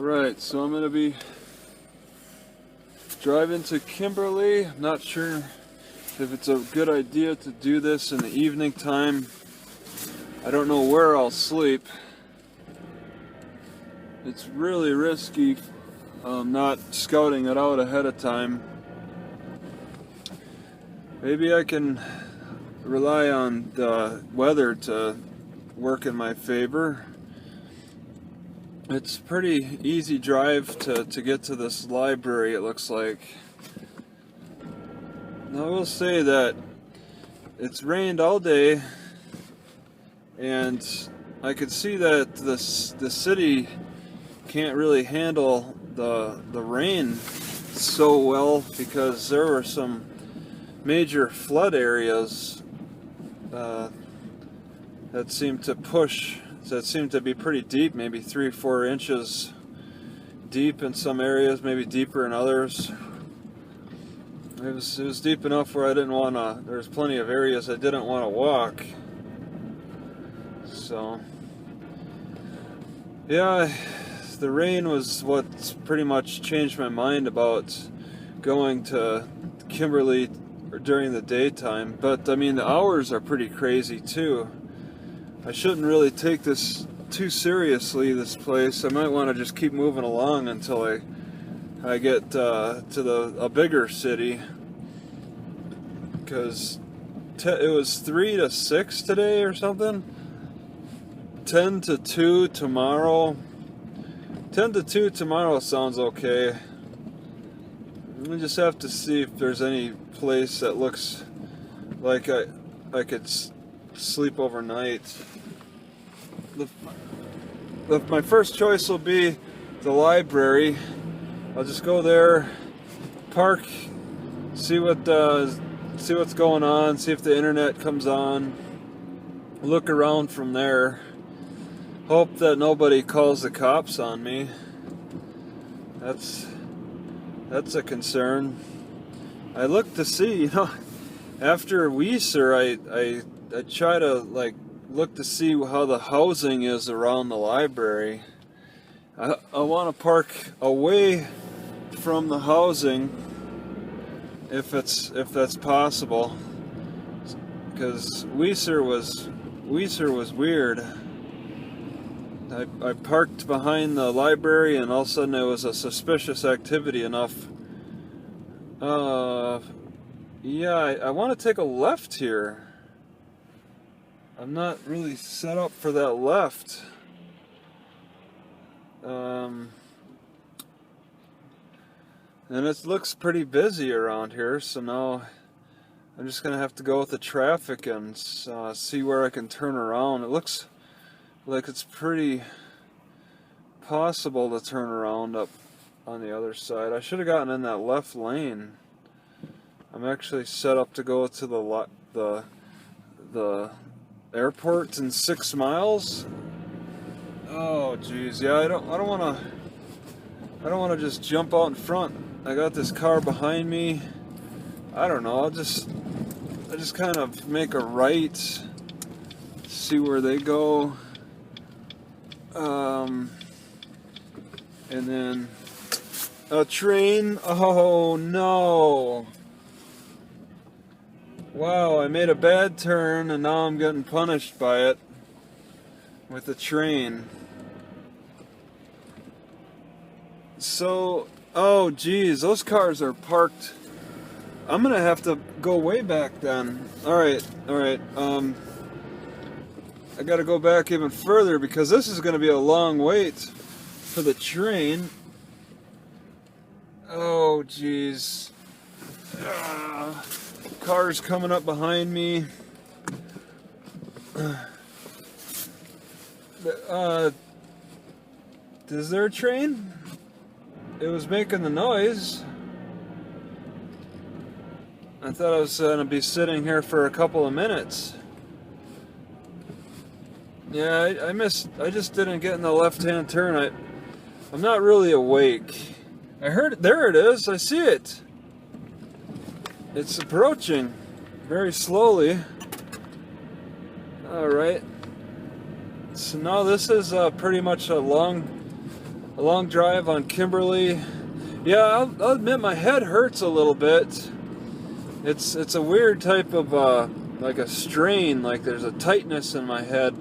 Alright, so I'm going to be driving to Kimberly. I'm not sure if it's a good idea to do this in the evening time. I don't know where I'll sleep. It's really risky not scouting it out ahead of time. Maybe I can rely on the weather to work in my favor. It's a pretty easy drive to get to this library, it looks like. Now, I will say that it's rained all day, and I could see that the city can't really handle the rain so well, because there were some major flood areas that seemed to be pretty deep, maybe 3 or 4 inches deep in some areas, maybe deeper in others. It was deep enough where I didn't want to, there's plenty of areas I didn't want to walk. So, yeah, the rain was what pretty much changed my mind about going to Kimberly during the daytime. But I mean, the hours are pretty crazy too. I shouldn't really take this too seriously, this place. I might want to just keep moving along until I get to a bigger city, because it was 3 to 6 today or something. 10 to 2 tomorrow. 10 to 2 tomorrow sounds okay. We just have to see if there's any place that looks like I could sleep overnight. My first choice will be the library. I'll just go there, park, see what's going on, see if the internet comes on, look around from there, hope that nobody calls the cops on me. That's a concern. I look to see, after Weiser, I try to look to see how the housing is around the library. I want to park away from the housing if that's possible, because Weiser was weird. I parked behind the library, and all of a sudden it was a suspicious activity enough. Yeah, I want to take a left here. I'm not really set up for that left. And it looks pretty busy around here, so now I'm just going to have to go with the traffic and see where I can turn around. It looks like it's pretty possible to turn around up on the other side. I should have gotten in that left lane. I'm actually set up to go to the airport in 6 miles. Oh geez, yeah, I don't want to just jump out in front. I got this car behind me. I don't know, I just kind of make a right, see where they go, and then a train. Oh no. Wow, I made a bad turn and now I'm getting punished by it with the train. So, oh geez, those cars are parked. I'm gonna have to go way back then. Alright. I gotta go back even further, because this is gonna be a long wait for the train. Oh geez. Cars coming up behind me. Is there a train? It was making the noise. I thought I was going to be sitting here for a couple of minutes. Yeah, I just didn't get in the left-hand turn. I'm not really awake. I heard it. There it is. I see it. It's approaching very slowly. Alright. So now this is pretty much a long a long drive on Kimberly. Yeah, I'll admit my head hurts a little bit. It's a weird type of like a strain, like there's a tightness in my head.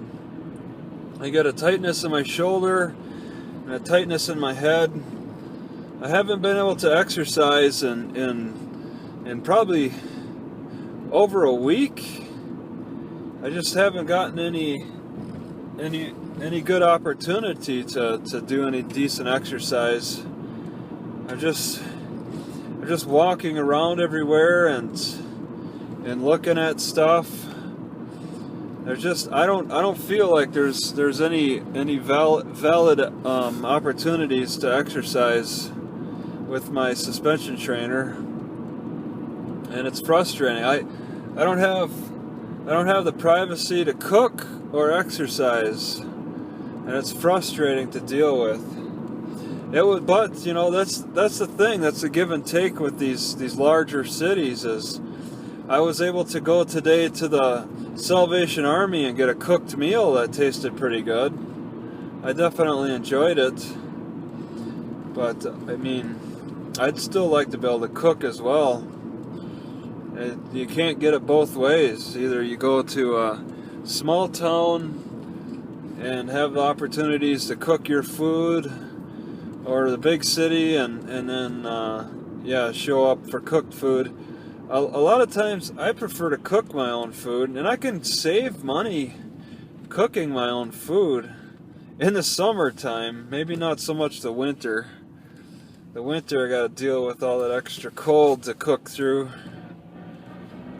I get a tightness in my shoulder and a tightness in my head. I haven't been able to exercise in probably over a week. I just haven't gotten any good opportunity to do any decent exercise. I'm just walking around everywhere and looking at stuff. I don't feel like there's any valid opportunities to exercise with my suspension trainer, and it's frustrating. I don't have the privacy to cook or exercise, and it's frustrating to deal with. But you know, that's the thing. That's the give and take with these larger cities. Is I was able to go today to the Salvation Army and get a cooked meal that tasted pretty good. I definitely enjoyed it, but I mean, I'd still like to be able to cook as well. You can't get it both ways. Either you go to a small town and have the opportunities to cook your food, or the big city and then show up for cooked food. A lot of times I prefer to cook my own food, and I can save money cooking my own food in the summertime. Maybe not so much the winter. The winter I gotta deal with all that extra cold to cook through.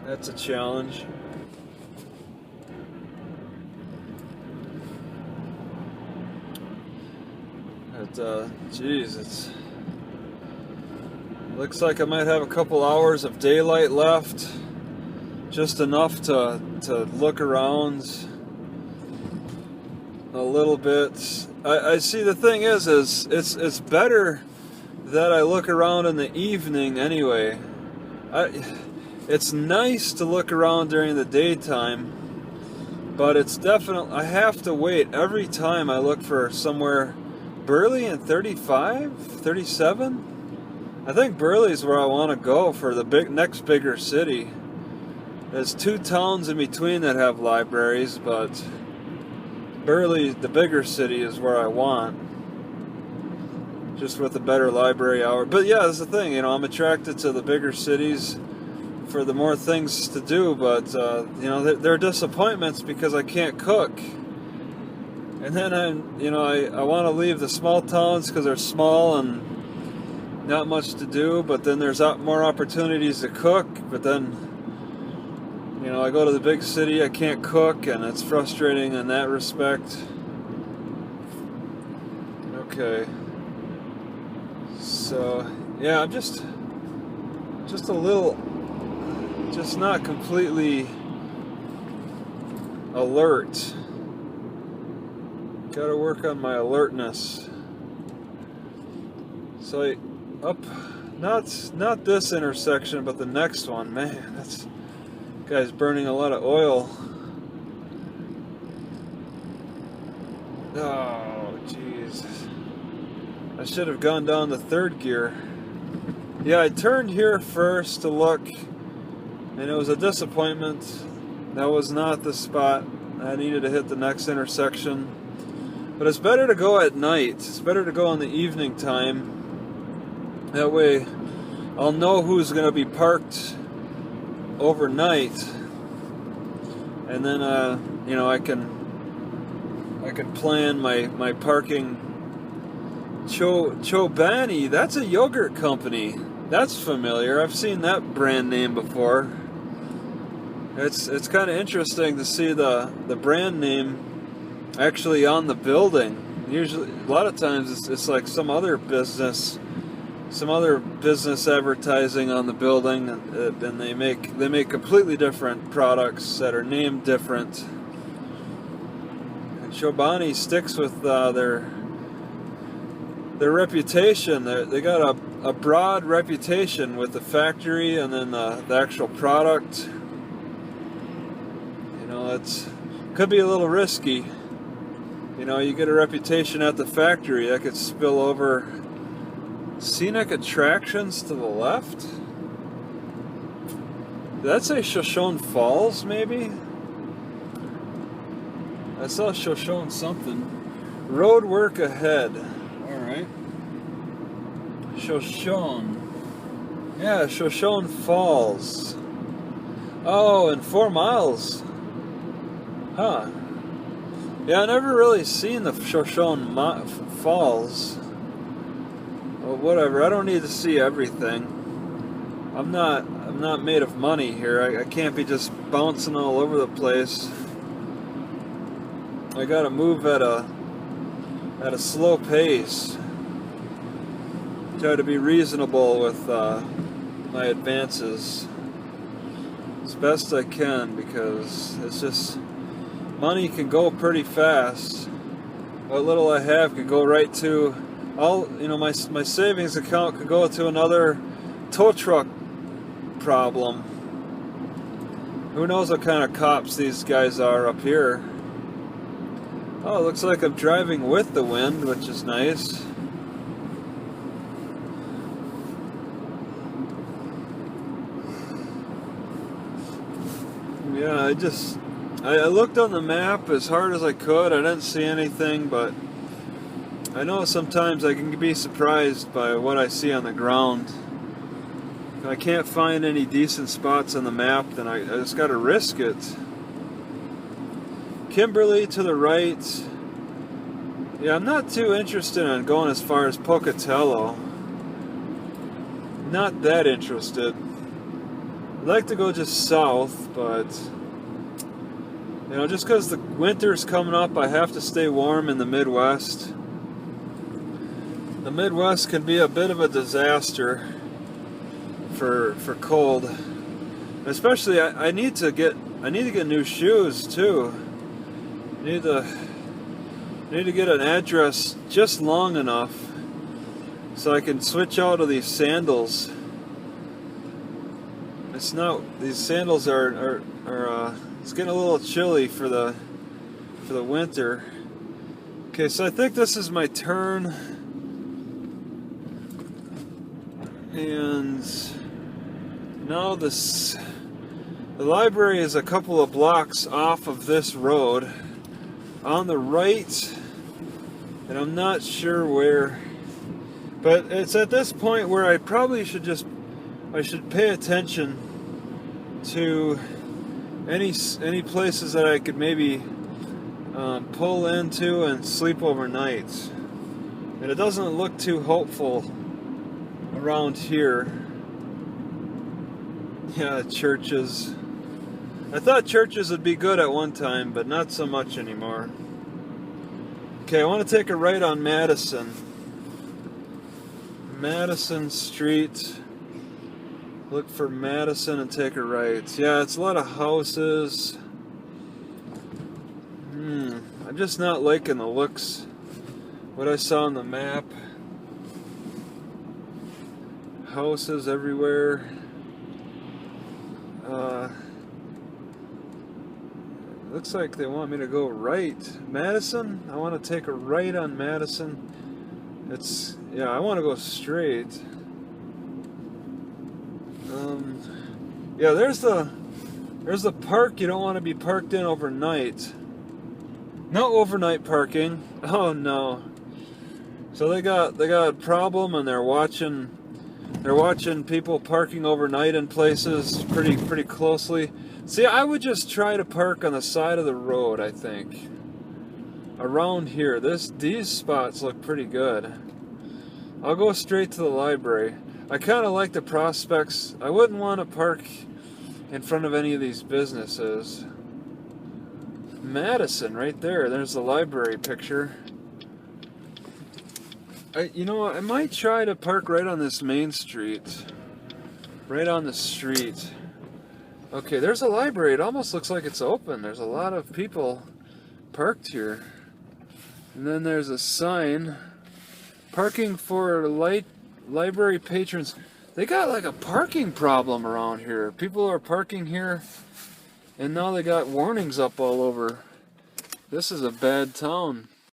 That's a challenge. Geez, it looks like I might have a couple hours of daylight left, just enough to look around a little bit. I see. The thing is it's better that I look around in the evening anyway. It's nice to look around during the daytime, but it's definitely, I have to wait every time I look for somewhere. Burley and 35, 37? I think Burley's where I want to go for the next bigger city. There's two towns in between that have libraries, but Burley, the bigger city, is where I want. Just with a better library hour. But yeah, that's the thing, you know, I'm attracted to the bigger cities for the more things to do, but you know, there are disappointments because I can't cook. And then I want to leave the small towns because they're small and not much to do, but then there's more opportunities to cook. But then, you know, I go to the big city, I can't cook, and it's frustrating in that respect. Okay. So, yeah, I'm just a little, just not completely alert. Gotta work on my alertness. So not this intersection, but the next one. Man, this guy's burning a lot of oil. Oh, jeez. I should have gone down to third gear. Yeah, I turned here first to look, and it was a disappointment. That was not the spot. I needed to hit the next intersection. But it's better to go at night. It's better to go in the evening time. That way I'll know who's going to be parked overnight. And then, you know, I can plan my parking. Chobani, that's a yogurt company. That's familiar. I've seen that brand name before. It's kind of interesting to see the brand name actually on the building. Usually, a lot of times it's like some other business advertising on the building, and they make completely different products that are named different. And Chobani sticks with their reputation. They got a broad reputation with the factory and then the actual product. You know, could be a little risky. You know, you get a reputation at the factory that could spill over. Scenic attractions to the left? Did that say Shoshone Falls, maybe? I saw Shoshone something. Road work ahead. Alright. Shoshone. Yeah, Shoshone Falls. Oh, and 4 miles. Huh. Yeah, I never really seen the Shoshone Falls. Well, whatever. I don't need to see everything. I'm not made of money here. I can't be just bouncing all over the place. I gotta move at a slow pace. Try to be reasonable with my advances as best I can, because it's just, money can go pretty fast. What little I have can go right to my savings account could go to another tow truck problem. Who knows what kind of cops these guys are up here. Oh, it looks like I'm driving with the wind, which is nice. Yeah, I looked on the map as hard as I could. I didn't see anything, but I know sometimes I can be surprised by what I see on the ground. If I can't find any decent spots on the map, then I just gotta risk it. Kimberly to the right. Yeah, I'm not too interested in going as far as Pocatello. Not that interested. I'd like to go just south, but you know, just because the winter's coming up, I have to stay warm in the Midwest. The Midwest can be a bit of a disaster for cold. Especially, I need to get new shoes too. I need to get an address just long enough so I can switch out of these sandals. These sandals are it's getting a little chilly for the winter. Okay, so I think this is my turn, and now the library is a couple of blocks off of this road on the right, and I'm not sure where, but it's at this point where I probably should pay attention to any places that I could maybe pull into and sleep overnight. And it doesn't look too hopeful around here. Yeah, churches. I thought churches would be good at one time, but not so much anymore. Okay, I want to take a right on Madison. Madison Street. Look for Madison and take a right. Yeah, it's a lot of houses. I'm just not liking the looks. What I saw on the map. Houses everywhere. Looks like they want me to go right. Madison? I want to take a right on Madison. I want to go straight. Yeah, there's the park you don't want to be parked in overnight. No overnight parking. Oh no. So they got a problem, and they're watching people parking overnight in places pretty closely. See, I would just try to park on the side of the road, I think. Around here. These spots look pretty good. I'll go straight to the library. I kind of like the prospects. I wouldn't want to park in front of any of these businesses. Madison, right there. There's the library picture. I might try to park right on this main street. Right on the street. Okay, there's a library. It almost looks like it's open. There's a lot of people parked here. And then there's a sign. Parking for library patrons. They got like a parking problem around here. People are parking here, and now they got warnings up all over. This is a bad town.